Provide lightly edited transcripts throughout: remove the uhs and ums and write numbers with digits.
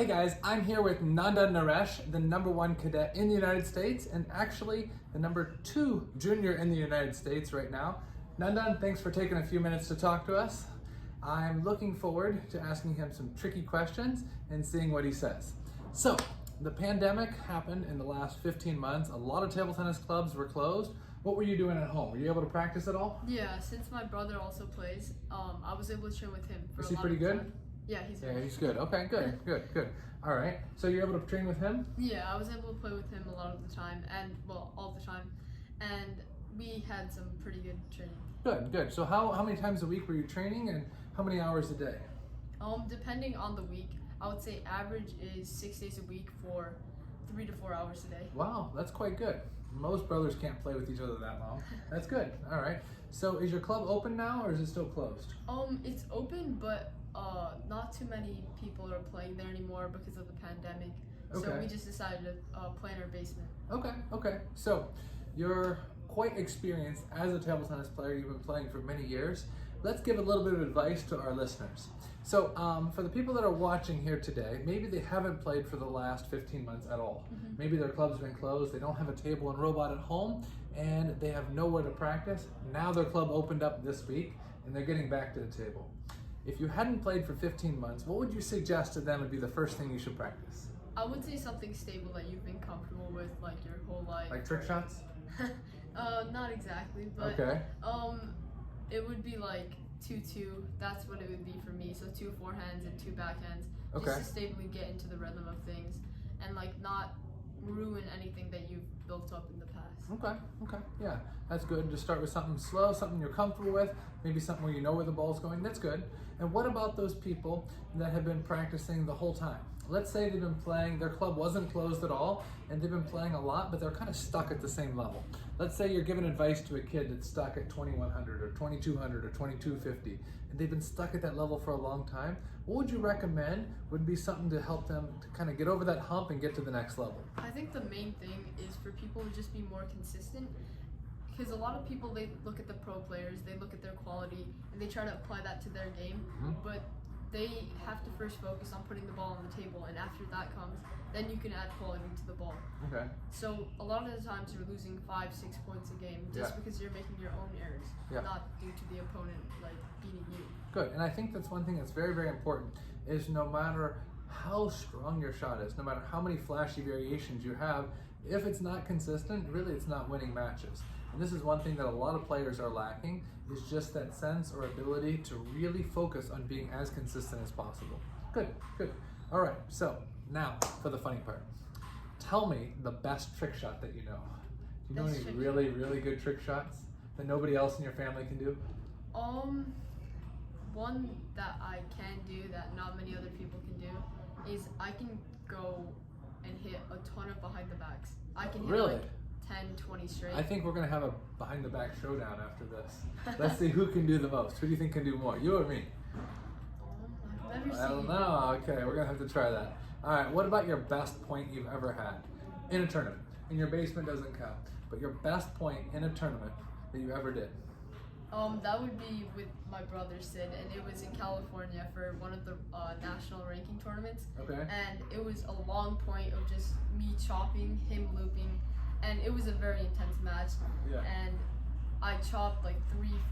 Hey guys, I'm here with Nandan Naresh, the #1 cadet in the United States, and actually the #2 junior in the United States right now. Nandan, thanks for taking a few minutes to talk to us. I'm looking forward to asking him some tricky questions and seeing what he says. So, the pandemic happened in the last 15 months. A lot of table tennis clubs were closed. What were you doing at home? Were you able to practice at all? Yeah, since my brother also plays, I was able to train with him for Is a he lot pretty of good? time. Yeah, he's Yeah, good. he's good. Okay, good. All right. So you're able to train with him? Yeah, I was able to play with him a lot of the time, and well, all the time, and we had some pretty good training. Good. So how many times a week were you training, and how many hours a day? Depending on the week, I would say average is 6 days a week for 3 to 4 hours a day. Wow, that's quite good. Most brothers can't play with each other that long. That's good. All right. So is your club open now, or is it still closed? It's open, but not too many people are playing there anymore because of the pandemic. So Okay. we just decided to play in our basement. Okay. So you're quite experienced as a table tennis player. You've been playing for many years. Let's give a little bit of advice to our listeners. So for the people that are watching here today, maybe they haven't played for the last 15 months at all. Mm-hmm. Maybe their club's been closed, they don't have a table and robot at home, and they have nowhere to practice. Now their club opened up this week, and they're getting back to the table. If you hadn't played for 15 months, what would you suggest to them would be the first thing you should practice? I would say something stable that you've been comfortable with like your whole life. Like trick shots? Not exactly, but Okay. it would be like 2-2. That's what it would be for me. So 2 forehands and 2 backhands, Okay. just to stably get into the rhythm of things and like not ruin anything that you've built up in the past. Okay, yeah, that's good. Just start with something slow, something you're comfortable with, maybe something where you know where the ball's going. That's good. And what about those people that have been practicing the whole time? Let's say they've been playing, their club wasn't closed at all, and they've been playing a lot, but they're kind of stuck at the same level. Let's say you're giving advice to a kid that's stuck at 2100 or 2200 or 2250, and they've been stuck at that level for a long time. What would you recommend would be something to help them to kind of get over that hump and get to the next level? I think the main thing is for people to just be more consistent, because a lot of people, they look at the pro players, they look at their quality, and they try to apply that to their game, but they have to first focus on putting the ball on the table, and after that comes, then you can add quality to the ball. Okay. So a lot of the times you're losing 5-6 points a game just because you're making your own errors, not due to the opponent like beating you. Good, and I think that's one thing that's very, very important, is no matter how strong your shot is, no matter how many flashy variations you have, if it's not consistent, really it's not winning matches. And this is one thing that a lot of players are lacking, is just that sense or ability to really focus on being as consistent as possible. Good. All right, so now for the funny part. Tell me the best trick shot that you know. Do you know any really, really good trick shots that nobody else in your family can do? One that I can do that not many other people can do is I can go and hit a ton of behind the backs. I can hit like 10, 20 straight. I think we're gonna have a behind the back showdown after this. Let's see who can do the most. Who do you think can do more, you or me? I've never seen I don't know. Okay, we're gonna have to try that. All right, what about your best point you've ever had in a tournament? In your basement doesn't count, but your best point in a tournament that you ever did. That would be with my brother Sid, and it was in California for one of the national ranking tournaments. Okay. And it was a long point of just me chopping, him looping, and it was a very intense match. Yeah. And I chopped like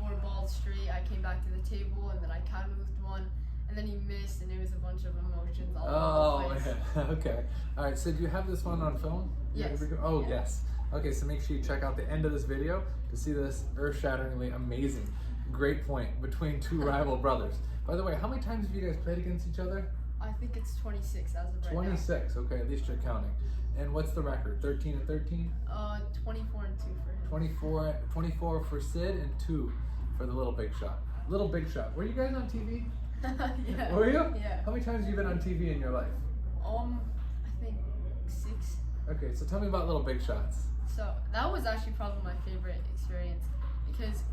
3-4 balls straight. I came back to the table, and then I counter looped one, and then he missed, and it was a bunch of emotions all over the place. Man. Okay. All right. So do you have this one on film? Yes. Oh, yes. Okay. So make sure you check out the end of this video to see this earth-shatteringly amazing, great point between two rival brothers. By the way, how many times have you guys played against each other? I think it's 26 as of right 26. Okay. At least you're counting. And what's the record? 13 and 13? 24 and 2 for him. 24 for Sid and 2 for the Little Big Shot. Little Big Shot. Were you guys on TV? Yeah. Were you? Yeah. How many times have you been on TV in your life? I think 6. Okay, so tell me about Little Big Shots. So that was actually probably my favorite experience because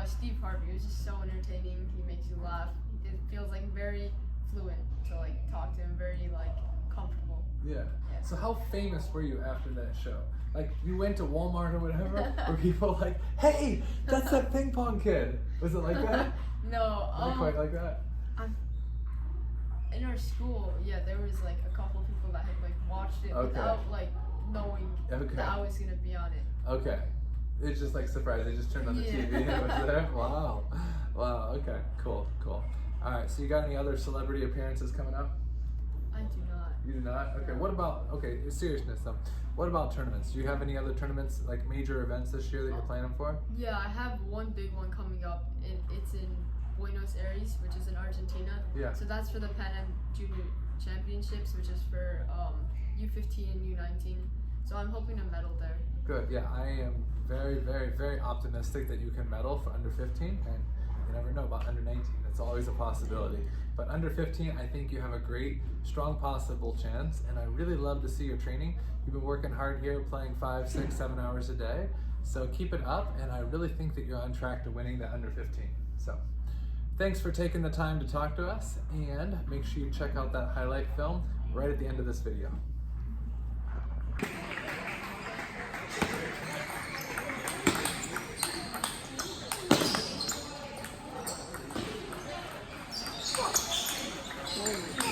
Steve Harvey was just so entertaining. He makes you laugh. It feels like very fluent to like talk to him, very like comfortable. Yeah. Yeah. So how famous were you after that show? Like you went to Walmart or whatever, were people like, hey, that's that ping pong kid? Was it like that? No. Not quite like that. in our school, yeah, there was like a couple of people that had like watched it Okay. without like knowing Okay. that I was gonna be on it. Okay. It's just like surprise. They just turned on the TV and it was there. Wow. Wow. Okay. Cool. Cool. All right. So you got any other celebrity appearances coming up? I do not. You do not? Okay. What about, okay, seriousness though. What about tournaments? Do you have any other tournaments, like major events this year that you're planning for? Yeah, I have one big one coming up. It's in Buenos Aires, which is in Argentina. Yeah. So that's for the Pan Am Junior Championships, which is for U15 and U19. So I'm hoping to medal there. Good. Yeah, I am very, very, very optimistic that you can medal for under 15, and you never know about under 19. It's always a possibility. But under 15, I think you have a great, strong possible chance, and I really love to see your training. You've been working hard here, playing 5, 6, 7 hours a day. So keep it up, and I really think that you're on track to winning the under 15. So thanks for taking the time to talk to us, and make sure you check out that highlight film right at the end of this video. Holy